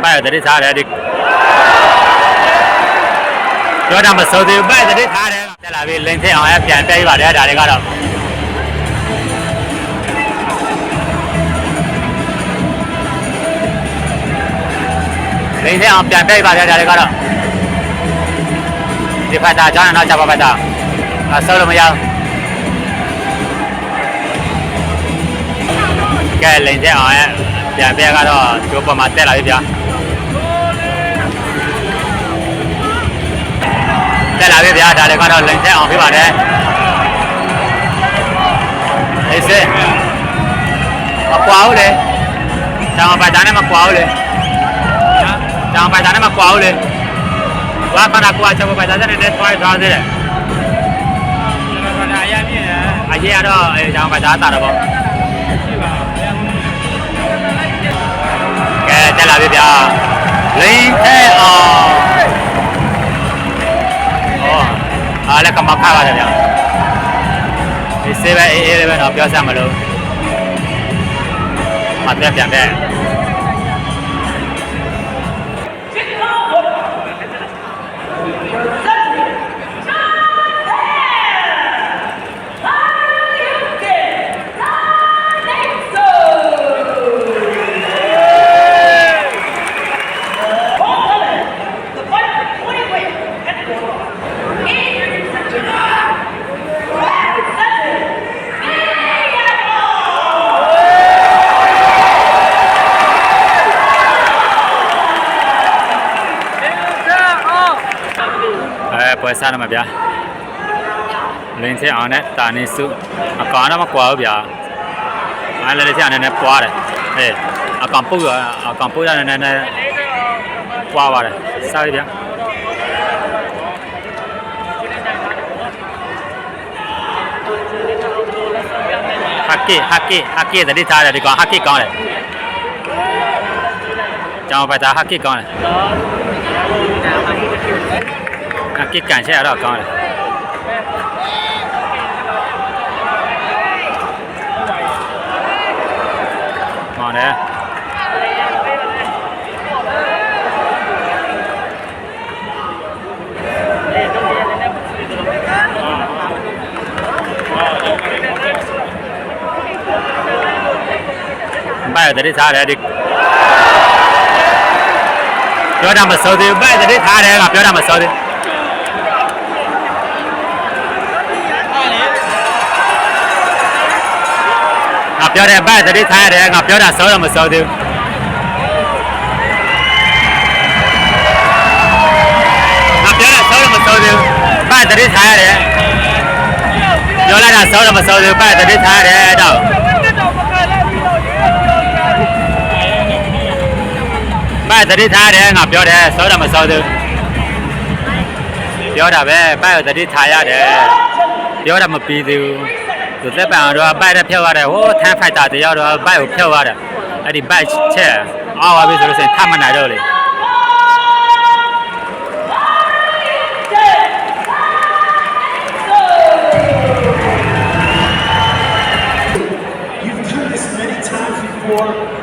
拜的差的，叫他们收的拜的差的，在那边冷天好像变变一把的，咋的搞的？冷天好变变一把的，咋的搞的？你拍打，叫人拿家伙拍打，啊，收了没有？该冷天好像变变搞的，就不嘛带了一边。在那边咋的搞的？冷天好一把的。没事，มากวาวเลยจะมาไปตาเนี่ยมากวาวเลยจะมาไปตาเนี่ยมากวาวเลยว่าขนาดกวาวจะมาไปตาเนี่ยได้ถอยถอยเลยอาเยี่ยတော့จะมาไปตาตาတော့ကဲတက်လာပြီဗျာလိန်ထဲအောင်အားလည်းကမခါပါတယ်ဗျာဒီစေးပဲအေးအေးလေးပဲတော့ပြောစမ်းမလို့မပြတ်ပြန်ပဲပွဲစားရမှာဗျာလင်းချင်းအောင်နဲ့တာနေစုအကောင်တော့မကွာဘူးဗျာအဲ့လည်းချင်းအနေနဲ့ပွားတယ်အေးအကောင်ပုတ်ရအကောင်ပုတ်ရနေနဲ့ပွားပါတယ်စားပြီဗျာဟာကေတတိထားတယ်ဒီကောင်ဟာကေကောင်းတယ်ကျောင်းပိုက်တာဟာကေကောင်းတယ်ကစ်ကန်ချက်ရတော့ကောင်းတယ်မောင်တယ်ဘယ်တည်းစားတယ်ဒီပြောတာမစိုးသေးဘူးဘယ်တည်းထားတယ်ကပြောတာမစိုးသေးပြောတယ်ဘက်တတိထားရတယ်ငါပြောတာစောတော့မစောသေးဘူးငါပြောတာစောတော့မစောသေးဘူးဘက်တတိထားရတယ်ပြောလိုက်တာစောတော့မစောသေးဘူးဘက်တတိထားရတယ်တော့ဘက်တတိထားရတယ်ငါပြောတယ်စောတော့မစောသေးဘူးပြောတာပဲဘက်တတိထားရတယ်ပြောတာမပြီးသေးဘူးသူသက်ပံတော့ဘိုက်နဲ့ဖြုတ်ရတယ်ဟိုထမ်းဖိုက်တာတယောက်တော့ဘိုက်ကိုဖြုတ်ရတယ်အဲ့ဒီဘိုက်ချက်အော်ပါပြီဆိုလို့ဆိုရင်ထမနိုင်တော့လေ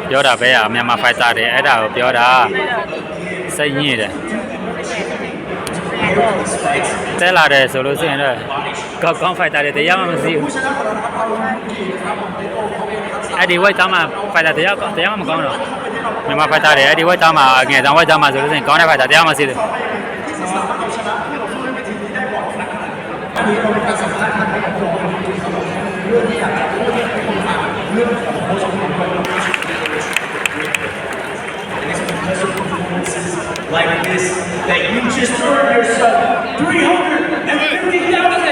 ပြောတာပဲမြန်မာဖိုက်တာတွေအဲ့ဒါကိုပြောတာစိတ်ညစ်တယ်တဲလာတယ်ဆိုလို့ဆိုရင်တော့ကောင်းဖိုက်တာတွေတရားမှမရှိဘူးအဲ့ဒီဝိုက်သားမှာဖိုက်တာတရားမှမကောင်းတော့မြန်မာဖိုက်တာတွေအဲ့ဒီဝိုက်သားမှာငယ်ဆောင်ဝိုက်သားမှာဆိုလို့ဆိုရင်ကောင်းတဲ့ဖိုက်တာတရားမှမရှိဘူး like this that you just earned yourself $350,000